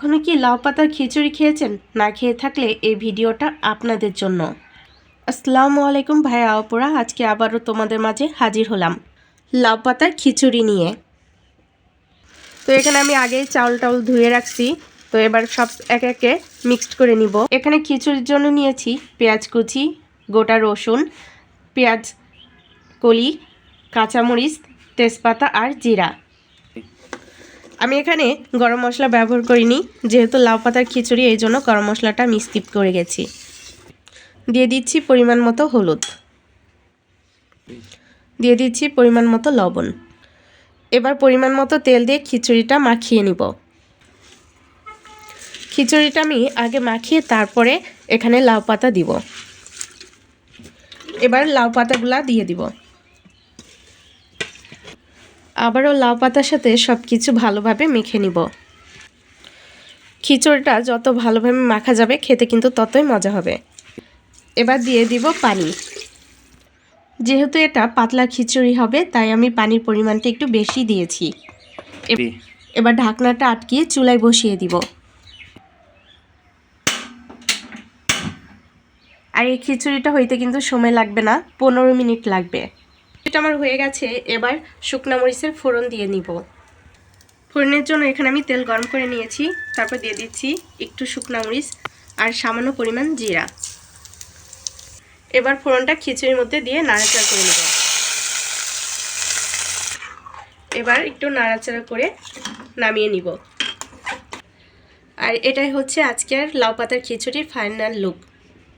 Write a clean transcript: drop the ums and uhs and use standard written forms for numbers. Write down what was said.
কখনো কি লাউ পাতার খিচুড়ি খেয়েছেন? না খেয়ে থাকলে এই ভিডিওটা আপনাদের জন্য। আসসালামু আলাইকুম ভাইয়া আপুরা, আজকে আবারও তোমাদের মাঝে হাজির হলাম লাউ পাতার খিচুড়ি নিয়ে। তো এখানে আমি আগেই চাউল টাউল ধুয়ে রাখছি। তো এবার সব একে একে মিক্সড করে নিব। এখানে খিচুড়ির জন্য নিয়েছি পেঁয়াজ কুচি, গোটা রসুন, পেঁয়াজ কলি, কাঁচামরিচ, তেজপাতা আর জিরা। আমি এখানে গরম মশলা ব্যবহার করিনি, যেহেতু লাউ পাতার খিচুড়ি, এই জন্য গরম মশলাটা আমি স্কিপ করে গেছি। দিয়ে দিচ্ছি পরিমাণ মতো হলুদ, দিয়ে দিচ্ছি পরিমাণ মতো লবণ। এবার পরিমাণ মতো তেল দিয়ে খিচুড়িটা মাখিয়ে নিব। খিচুড়িটা আমি আগে মাখিয়ে তারপরে এখানে লাউ পাতা দিব। এবার লাউ পাতাগুলা দিয়ে দিব। আবারও লাউ পাতার সাথে সব কিছু ভালোভাবে মেখে নিব। খিচুড়িটা যত ভালোভাবে মাখা যাবে খেতে কিন্তু ততই মজা হবে। এবার দিয়ে দিব পানি। যেহেতু এটা পাতলা খিচুড়ি হবে, তাই আমি পানির পরিমাণটা একটু বেশি দিয়েছি। এবার ঢাকনাটা আটকিয়ে চুলায় বসিয়ে দিব। আর এই খিচুড়িটা হইতে কিন্তু সময় লাগবে না, 15 মিনিট লাগবে। এটা আমার হয়ে গেছে। এবার শুকনা মরিচের ফোড়ন দিয়ে নিব। ফোড়নের জন্য এখানে আমি তেল গরম করে নিয়েছি। তারপর দিয়ে দিচ্ছি একটু শুকনা মরিচ আর সামান্য পরিমাণ জিরা। এবার ফোড়নটা খিচুড়ির মধ্যে দিয়ে নাড়াচাড়া করে নেব। এবার একটু নাড়াচাড়া করে নামিয়ে নিব। আর এটাই হচ্ছে আজকের লাউ পাতার খিচুড়ির ফাইনাল লুক।